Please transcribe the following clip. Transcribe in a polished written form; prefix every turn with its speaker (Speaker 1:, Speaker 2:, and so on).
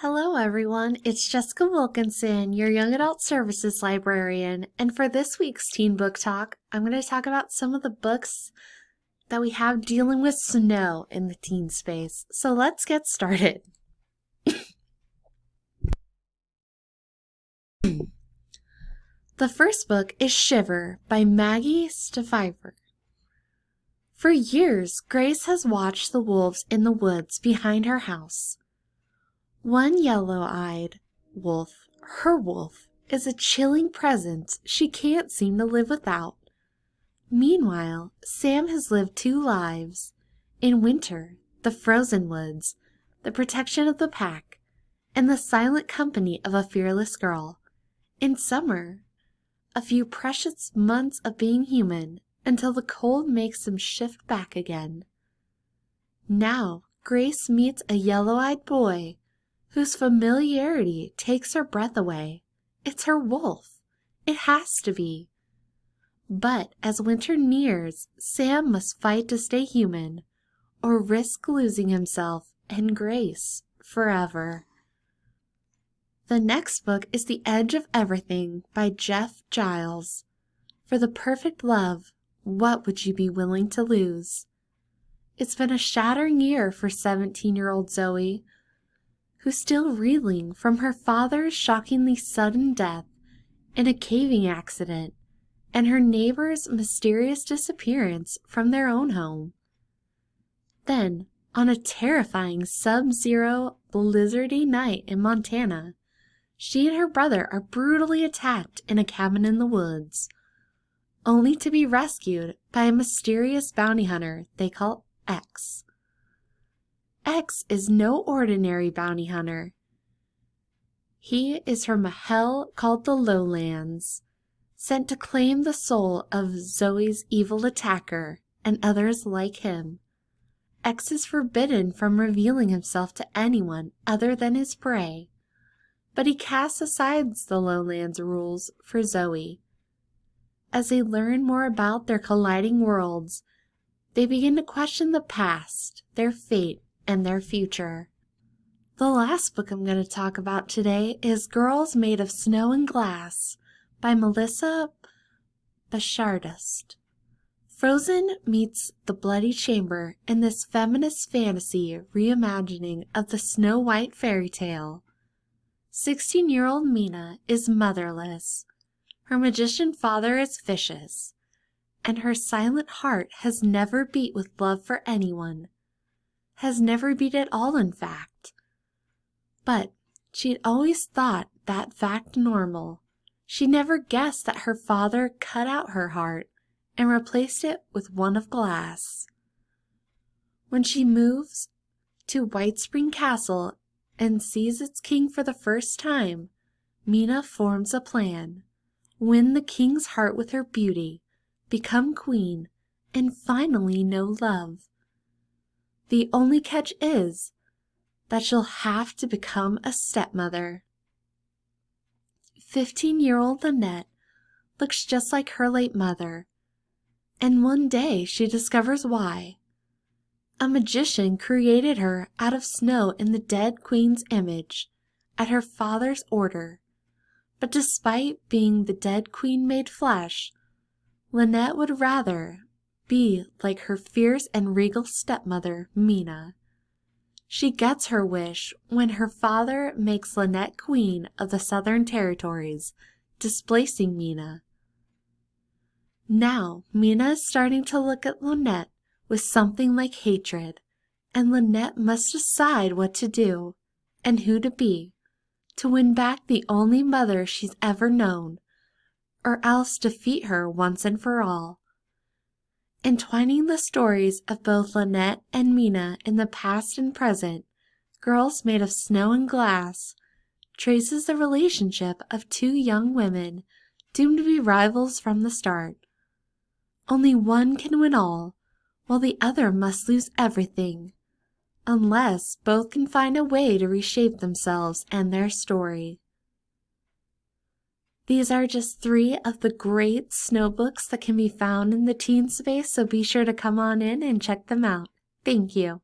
Speaker 1: Hello, everyone. It's Jessica Wilkinson, your Young Adult Services librarian. And for this week's Teen Book Talk, I'm going to talk about some of the books that we have dealing with snow in the teen space. So let's get started. The first book is Shiver by Maggie Stiefvater. For years, Grace has watched the wolves in the woods behind her house. One yellow-eyed wolf, her wolf, is a chilling presence she can't seem to live without. Meanwhile, Sam has lived two lives. In winter, the frozen woods, the protection of the pack, and the silent company of a fearless girl. In summer, a few precious months of being human until the cold makes him shift back again. Now, Grace meets a yellow-eyed boy whose familiarity takes her breath away. It's her wolf. It has to be. But as winter nears, Sam must fight to stay human or risk losing himself and Grace forever. The next book is The Edge of Everything by Jeff Giles. For the perfect love, what would you be willing to lose? It's been a shattering year for 17-year-old Zoe, who's still reeling from her father's shockingly sudden death in a caving accident and her neighbor's mysterious disappearance from their own home. Then, on a terrifying sub-zero blizzardy night in Montana, she and her brother are brutally attacked in a cabin in the woods, only to be rescued by a mysterious bounty hunter they call X. X is no ordinary bounty hunter. He is from a hell called the Lowlands, sent to claim the soul of Zoe's evil attacker and others like him. X is forbidden from revealing himself to anyone other than his prey, but he casts aside the Lowlands rules for Zoe. As they learn more about their colliding worlds, they begin to question the past, their fate, and their future. The last book I'm going to talk about today is Girls Made of Snow and Glass by Melissa Bashardust. Frozen meets The Bloody Chamber in this feminist fantasy reimagining of the Snow White fairy tale. 16-year-old Mina is motherless. Her magician father is vicious, and her silent heart has never beat with love for anyone. Has never beat at all, in fact. But she'd always thought that fact normal. She never guessed that her father cut out her heart and replaced it with one of glass. When she moves to White Spring Castle and sees its king for the first time, Mina forms a plan. Win the king's heart with her beauty, become queen, and finally know love. The only catch is that she'll have to become a stepmother. 15-year-old Lynette looks just like her late mother, and one day she discovers why. A magician created her out of snow in the dead queen's image, at her father's order. But despite being the dead queen made flesh, Lynette would rather be like her fierce and regal stepmother, Mina. She gets her wish when her father makes Lynette queen of the Southern Territories, displacing Mina. Now, Mina is starting to look at Lynette with something like hatred, and Lynette must decide what to do and who to be to win back the only mother she's ever known, or else defeat her once and for all. Entwining the stories of both Lynette and Mina in the past and present, Girls Made of Snow and Glass traces the relationship of two young women doomed to be rivals from the start. Only one can win all, while the other must lose everything, unless both can find a way to reshape themselves and their story. These are just 3 of the great snow books that can be found in the teen space, so be sure to come on in and check them out. Thank you.